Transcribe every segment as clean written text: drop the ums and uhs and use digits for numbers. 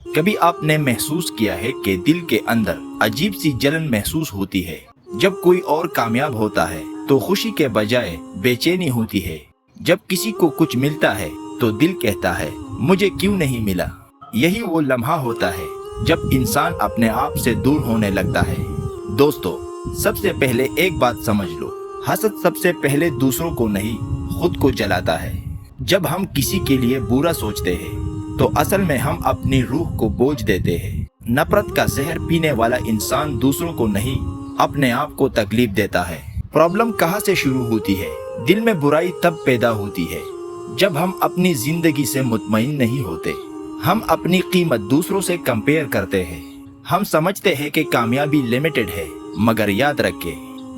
کبھی آپ نے محسوس کیا ہے کہ دل کے اندر عجیب سی جلن محسوس ہوتی ہے؟ جب کوئی اور کامیاب ہوتا ہے تو خوشی کے بجائے بے چینی ہوتی ہے۔ جب کسی کو کچھ ملتا ہے تو دل کہتا ہے مجھے کیوں نہیں ملا۔ یہی وہ لمحہ ہوتا ہے جب انسان اپنے آپ سے دور ہونے لگتا ہے۔ دوستو، سب سے پہلے ایک بات سمجھ لو، حسد سب سے پہلے دوسروں کو نہیں، خود کو جلاتا ہے۔ جب ہم کسی کے لیے برا سوچتے ہیں تو اصل میں ہم اپنی روح کو بوجھ دیتے ہیں۔ نفرت کا زہر پینے والا انسان دوسروں کو نہیں، اپنے آپ کو تکلیف دیتا ہے۔ پرابلم کہاں سے شروع ہوتی ہے؟ دل میں برائی تب پیدا ہوتی ہے جب ہم اپنی زندگی سے مطمئن نہیں ہوتے۔ ہم اپنی قیمت دوسروں سے کمپیئر کرتے ہیں۔ ہم سمجھتے ہیں کہ کامیابی لمیٹڈ ہے، مگر یاد رکھیں،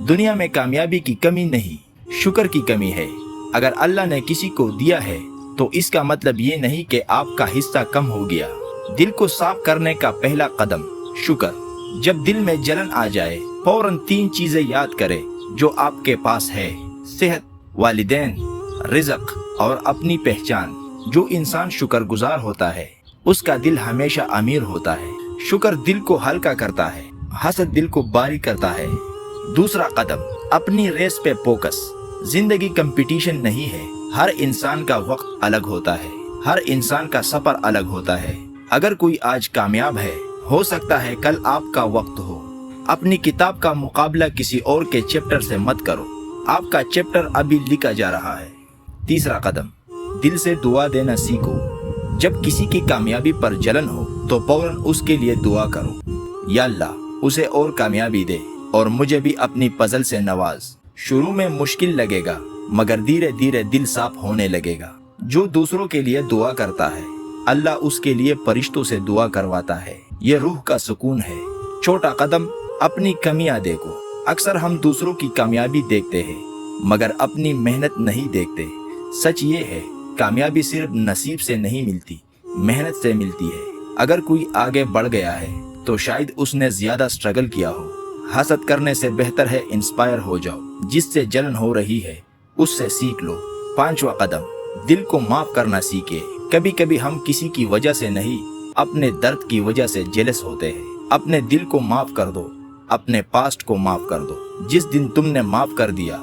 دنیا میں کامیابی کی کمی نہیں، شکر کی کمی ہے۔ اگر اللہ نے کسی کو دیا ہے تو اس کا مطلب یہ نہیں کہ آپ کا حصہ کم ہو گیا۔ دل کو صاف کرنے کا پہلا قدم شکر۔ جب دل میں جلن آ جائے، فوراً 3 چیزیں یاد کریں جو آپ کے پاس ہے: صحت، والدین، رزق اور اپنی پہچان۔ جو انسان شکر گزار ہوتا ہے اس کا دل ہمیشہ امیر ہوتا ہے۔ شکر دل کو ہلکا کرتا ہے، حسد دل کو باری کرتا ہے۔ دوسرا قدم، اپنی ریس پہ فوکس۔ زندگی کمپٹیشن نہیں ہے، ہر انسان کا وقت الگ ہوتا ہے، ہر انسان کا سفر الگ ہوتا ہے۔ اگر کوئی آج کامیاب ہے، ہو سکتا ہے کل آپ کا وقت ہو۔ اپنی کتاب کا مقابلہ کسی اور کے چیپٹر سے مت کرو، آپ کا چیپٹر ابھی لکھا جا رہا ہے۔ تیسرا قدم، دل سے دعا دینا سیکھو۔ جب کسی کی کامیابی پر جلن ہو تو فوراً اس کے لیے دعا کرو، یا اللہ اسے اور کامیابی دے اور مجھے بھی اپنی فضل سے نواز۔ شروع میں مشکل لگے گا، مگر دھیرے دھیرے دل صاف ہونے لگے گا۔ جو دوسروں کے لیے دعا کرتا ہے، اللہ اس کے لیے فرشتوں سے دعا کرواتا ہے۔ یہ روح کا سکون ہے۔ چھوٹا قدم، اپنی کمیاں دیکھو۔ اکثر ہم دوسروں کی کامیابی دیکھتے ہیں مگر اپنی محنت نہیں دیکھتے۔ سچ یہ ہے، کامیابی صرف نصیب سے نہیں ملتی، محنت سے ملتی ہے۔ اگر کوئی آگے بڑھ گیا ہے تو شاید اس نے زیادہ سٹرگل کیا ہو۔ حسد کرنے سے بہتر ہے انسپائر ہو جاؤ۔ جس سے جلن ہو رہی ہے اس سے سیکھ لو۔ پانچواں قدم، دل کو معاف کرنا سیکھے۔ کبھی کبھی ہم کسی کی وجہ سے نہیں، اپنے درد کی وجہ سے جیلس ہوتے ہیں۔ اپنے دل کو معاف کر دو، اپنے پاسٹ کو معاف کر دو۔ جس دن تم نے معاف کر دیا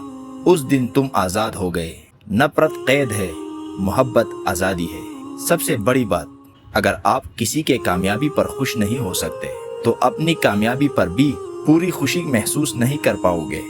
اس دن تم آزاد ہو گئے۔ نفرت قید ہے، محبت آزادی ہے۔ سب سے بڑی بات، اگر آپ کسی کے کامیابی پر خوش نہیں ہو سکتے تو اپنی کامیابی پر بھی پوری خوشی محسوس نہیں کر پاؤ گے۔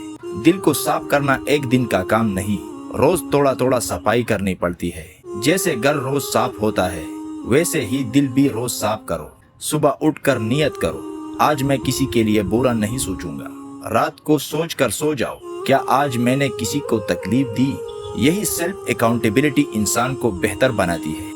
دل کو صاف کرنا ایک دن کا کام نہیں، روز تھوڑا تھوڑا صفائی کرنی پڑتی ہے۔ جیسے گھر روز صاف ہوتا ہے ویسے ہی دل بھی روز صاف کرو۔ صبح اٹھ کر نیت کرو، آج میں کسی کے لیے برا نہیں سوچوں گا۔ رات کو سوچ کر سو جاؤ، کیا آج میں نے کسی کو تکلیف دی؟ یہی سیلف اکاؤنٹیبلٹی انسان کو بہتر بناتی ہے۔